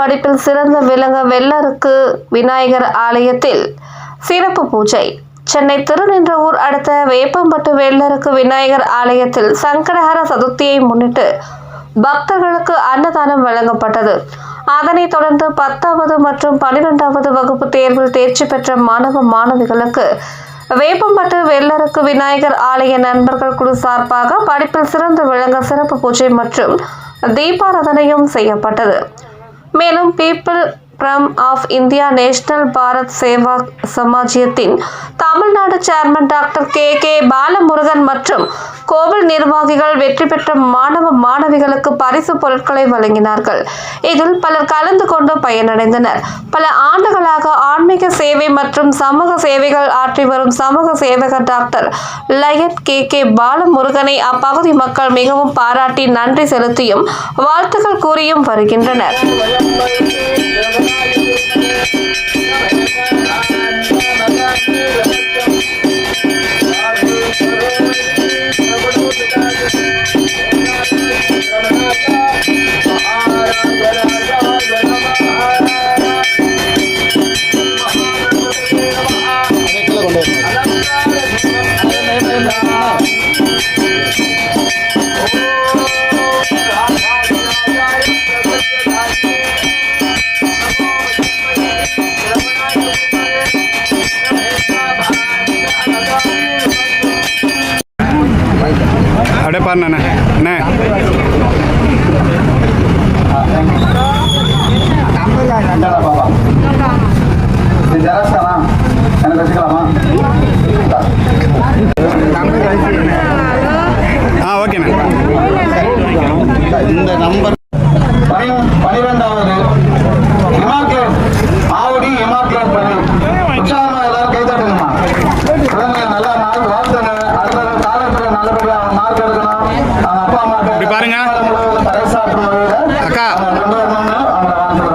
படிப்பில் சிறந்த விளங்க வெள்ளருக்கு விநாயகர் ஆலயத்தில் சிறப்பு பூஜை. சென்னை திருநின்றவூர் அடுத்த வேப்பம்பட்டு வெள்ளருக்கு விநாயகர் ஆலயத்தில் சங்கடஹர சதுர்த்தியை முன்னிட்டு பக்தர்களுக்கு அன்னதானம் வழங்கப்பட்டது. அதனைத் தொடர்ந்து 10வது மற்றும் 12வது வகுப்பு தேர்வில் தேர்ச்சி பெற்ற மாணவ மாணவிகளுக்கு வேப்பம்பட்டு வெள்ளருக்கு விநாயகர் ஆலய நண்பர்கள் குழு சார்பாக படிப்பில் சிறந்து விளங்க சிறப்பு பூஜை மற்றும் தீபாராதனையும் செய்யப்பட்டது. மேலும் people from of India national Bharat Seva சமாஜ்யத்தின் Tamil Nadu chairman doctor K Balamurugan மற்றும் கோவில் நிர்வாகிகள் வெற்றி பெற்ற மாணவ மாணவிகளுக்கு பரிசு பொருட்களை வழங்கினார்கள். இதில் பலர் கலந்து கொண்டு பயனடைந்தனர். பல ஆண்டுகளாக ஆன்மீக சேவை மற்றும் சமூக சேவைகள் ஆற்றி வரும் சமூக சேவகர் டாக்டர் லயன் கே பாலமுருகனை அப்பகுதி மக்கள் மிகவும் பாராட்டி நன்றி செலுத்தியும் வாழ்த்துக்கள் கூறியும் வருகின்றனர். அப்படியே பாருண்ணே அண்ணே ஓகேண்ணே. இந்த நம்பர் 12வது ஆவடி இமாக்லேட் உற்சாகமா எல்லாரும் கை தட்டுங்கம்மா. குழந்தைங்க நல்லா மார்க் வாழ்த்துங்க. அடுத்த காலத்துல நல்லபடியா மார்க் எடுக்கணும். அவங்க அப்பா அம்மா பாருங்க பறைசாற்றும் வகையில அக்கா கொண்டு வரணும்னு அவங்க வாழ்த்துக்கிறோம்.